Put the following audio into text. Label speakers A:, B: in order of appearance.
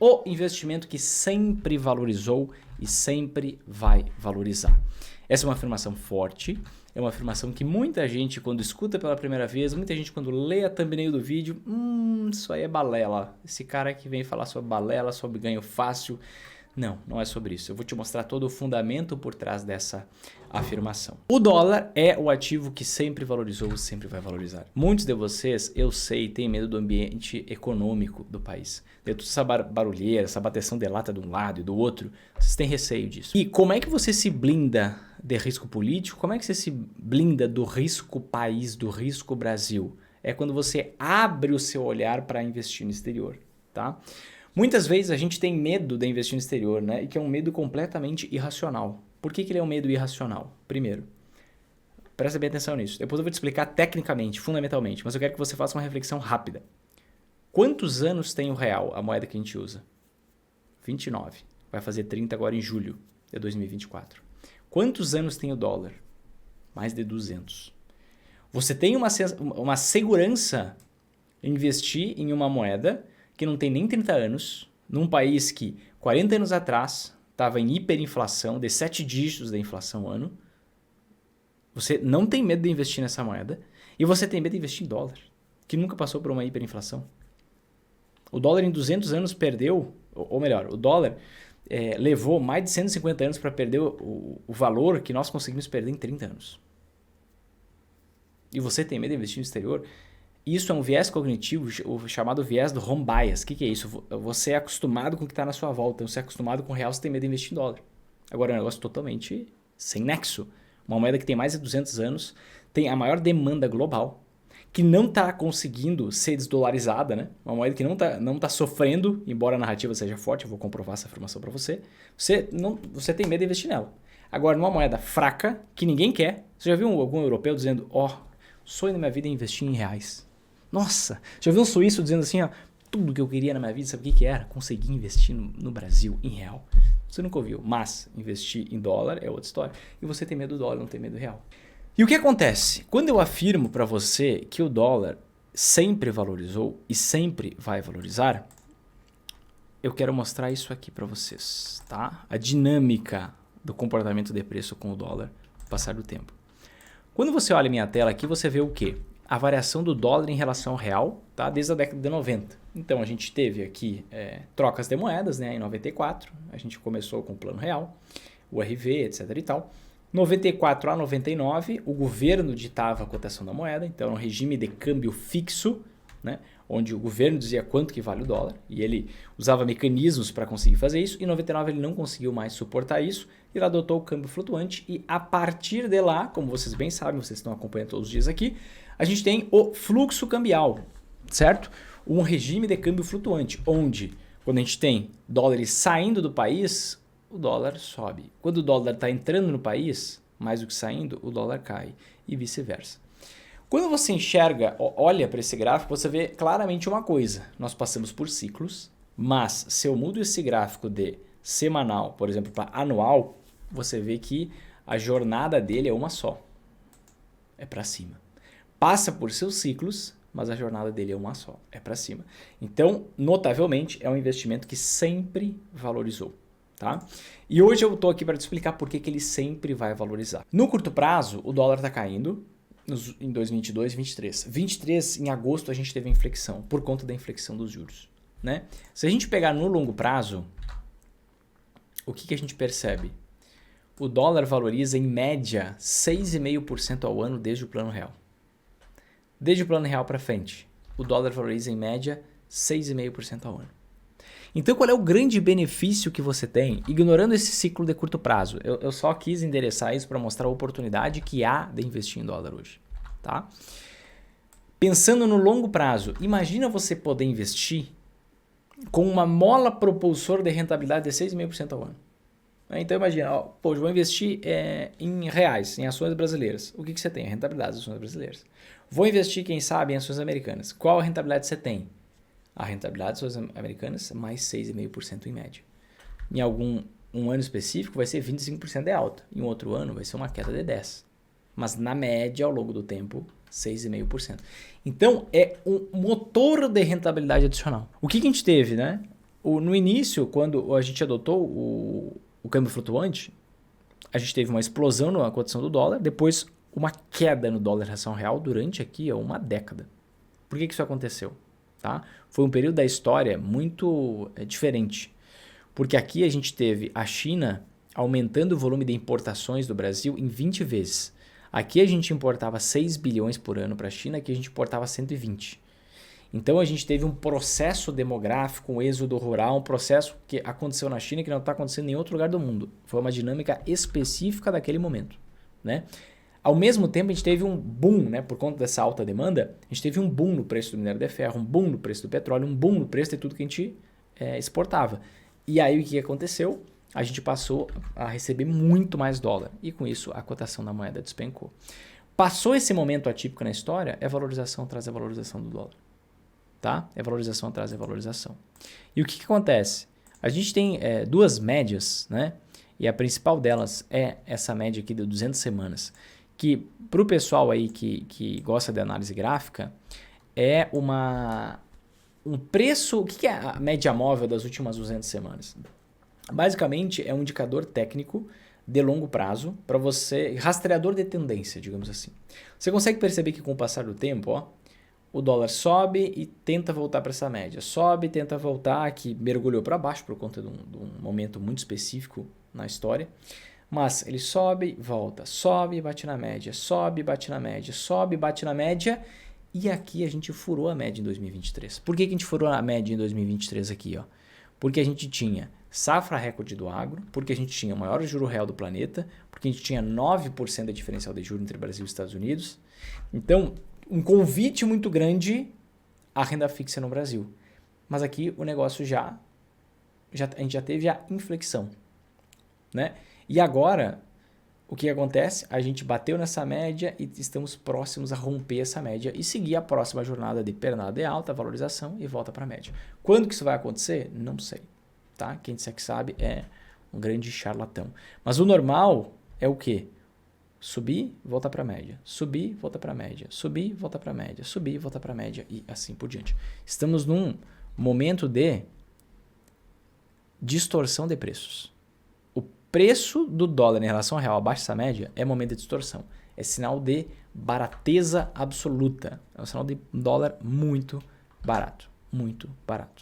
A: o investimento que sempre valorizou e sempre vai valorizar. Essa é uma afirmação forte, é uma afirmação que muita gente quando escuta pela primeira vez, muita gente quando lê a thumbnail do vídeo, isso aí é balela. Esse cara que vem falar sobre balela, sobre ganho fácil. Não, não é sobre isso. Eu vou te mostrar todo o fundamento por trás dessa afirmação. O dólar é o ativo que sempre valorizou e sempre vai valorizar. Muitos de vocês, eu sei, têm medo do ambiente econômico do país. De toda essa barulheira, essa bateção de lata de um lado e do outro, vocês têm receio disso. E como é que você se blinda de risco político? Como é que você se blinda do risco país, do risco Brasil? É quando você abre o seu olhar para investir no exterior, tá? Muitas vezes a gente tem medo de investir no exterior, né? E que é um medo completamente irracional. Por que ele é um medo irracional? Primeiro, presta bem atenção nisso. Depois eu vou te explicar tecnicamente, fundamentalmente, mas eu quero que você faça uma reflexão rápida. Quantos anos tem o real, a moeda que a gente usa? 29. Vai fazer 30 agora em julho de 2024. Quantos anos tem o dólar? Mais de 200. Você tem uma segurança em investir em uma moeda que não tem nem 30 anos, num país que 40 anos atrás estava em hiperinflação, de 7 dígitos da inflação ano. Você não tem medo de investir nessa moeda e você tem medo de investir em dólar, que nunca passou por uma hiperinflação. O dólar em 200 anos perdeu, ou melhor, o dólar levou mais de 150 anos para perder o valor que nós conseguimos perder em 30 anos. E você tem medo de investir no exterior? Isso é um viés cognitivo, o chamado viés do home bias. O que é isso? Você é acostumado com o que está na sua volta. Você é acostumado com o real, você tem medo de investir em dólar. Agora é um negócio totalmente sem nexo. Uma moeda que tem mais de 200 anos, tem a maior demanda global, que não está conseguindo ser desdolarizada, né? Uma moeda que não tá sofrendo, embora a narrativa seja forte, eu vou comprovar essa informação para você. Você tem medo de investir nela. Agora, numa moeda fraca, que ninguém quer, você já viu algum europeu dizendo, o sonho da minha vida é investir em reais. Nossa, já viu um suíço dizendo assim, tudo que eu queria na minha vida, sabe o que era? Conseguir investir no Brasil, em real. Você nunca ouviu, mas investir em dólar é outra história. E você tem medo do dólar, não tem medo do real. E o que acontece? Quando eu afirmo para você que o dólar sempre valorizou e sempre vai valorizar, eu quero mostrar isso aqui para vocês, tá? A dinâmica do comportamento de preço com o dólar no passar do tempo. Quando você olha a minha tela aqui, você vê o quê? A variação do dólar em relação ao real, tá? Desde a década de 90. Então a gente teve aqui trocas de moedas, né? Em 94, a gente começou com o plano real, o RV, etc e tal. 94 a 99, o governo ditava a cotação da moeda, então era um regime de câmbio fixo, né? Onde o governo dizia quanto que vale o dólar e ele usava mecanismos para conseguir fazer isso. Em 99 ele não conseguiu mais suportar isso, ele adotou o câmbio flutuante e a partir de lá, como vocês bem sabem, vocês estão acompanhando todos os dias aqui, a gente tem o fluxo cambial, certo? Um regime de câmbio flutuante, onde quando a gente tem dólares saindo do país, o dólar sobe. Quando o dólar está entrando no país, mais do que saindo, o dólar cai e vice-versa. Quando você enxerga, olha para esse gráfico, você vê claramente uma coisa. Nós passamos por ciclos, mas se eu mudo esse gráfico de semanal, por exemplo, para anual, você vê que a jornada dele é uma só. É para cima. Passa por seus ciclos, mas a jornada dele é uma só. É para cima. Então, notavelmente, é um investimento que sempre valorizou. Tá? E hoje eu estou aqui para te explicar por que ele sempre vai valorizar. No curto prazo, o dólar está caindo. Em 2022 e 2023. 2023, em agosto, a gente teve a inflexão, por conta da inflexão dos juros. Né? Se a gente pegar no longo prazo, o que a gente percebe? O dólar valoriza em média 6,5% ao ano desde o plano real. Desde o plano real para frente, o dólar valoriza em média 6,5% ao ano. Então, qual é o grande benefício que você tem, ignorando esse ciclo de curto prazo? Eu só quis endereçar isso para mostrar a oportunidade que há de investir em dólar hoje. Tá? Pensando no longo prazo, imagina você poder investir com uma mola propulsora de rentabilidade de 6,5% ao ano. Então, imagina, eu vou investir em reais, em ações brasileiras. O que você tem? A rentabilidade das ações brasileiras. Vou investir, quem sabe, em ações americanas. Qual a rentabilidade você tem? A rentabilidade das ações americanas é mais 6,5% em média. Em um ano específico vai ser 25% de alta. Em outro ano vai ser uma queda de 10%. Mas na média, ao longo do tempo, 6,5%. Então é um motor de rentabilidade adicional. O que a gente teve, né? No início, quando a gente adotou o câmbio flutuante, a gente teve uma explosão na cotação do dólar, depois uma queda no dólar em relação ao real durante aqui uma década. Por que isso aconteceu? Tá? Foi um período da história muito diferente, porque aqui a gente teve a China aumentando o volume de importações do Brasil em 20 vezes. Aqui a gente importava 6 bilhões por ano para a China, aqui a gente importava 120. Então a gente teve um processo demográfico, um êxodo rural, um processo que aconteceu na China que não está acontecendo em nenhum outro lugar do mundo. Foi uma dinâmica específica daquele momento, né? Ao mesmo tempo, a gente teve um boom, né? Por conta dessa alta demanda, a gente teve um boom no preço do minério de ferro, um boom no preço do petróleo, um boom no preço de tudo que a gente exportava. E aí o que aconteceu? A gente passou a receber muito mais dólar e com isso a cotação da moeda despencou. Passou esse momento atípico na história, é valorização atrás da valorização do dólar. Tá? É valorização atrás da valorização. E o que acontece? A gente tem duas médias, né? E a principal delas é essa média aqui de 200 semanas, que para o pessoal aí que gosta de análise gráfica, é um preço... O que é a média móvel das últimas 200 semanas? Basicamente é um indicador técnico de longo prazo para você, rastreador de tendência, digamos assim. Você consegue perceber que com o passar do tempo, o dólar sobe e tenta voltar para essa média. Sobe e tenta voltar, que mergulhou para baixo por conta de um momento muito específico na história. Mas ele sobe, volta, sobe e bate na média, sobe e bate na média, sobe e bate na média. E aqui a gente furou a média em 2023. Por que a gente furou a média em 2023 aqui? Porque a gente tinha safra recorde do agro, porque a gente tinha o maior juro real do planeta, porque a gente tinha 9% de diferencial de juros entre Brasil e Estados Unidos. Então, um convite muito grande à renda fixa no Brasil. Mas aqui o negócio a gente já teve a inflexão, né? E agora, o que acontece? A gente bateu nessa média e estamos próximos a romper essa média e seguir a próxima jornada de pernada de alta, valorização e volta para a média. Quando que isso vai acontecer? Não sei, tá? Quem disser que sabe é um grande charlatão. Mas o normal é o quê? Subir, volta para a média. Subir, volta para a média. Subir, volta para a média. Subir, volta para a média e assim por diante. Estamos num momento de distorção de preços. O preço do dólar em relação ao real abaixo dessa média é momento de distorção. É sinal de barateza absoluta. É um sinal de dólar muito barato. Muito barato.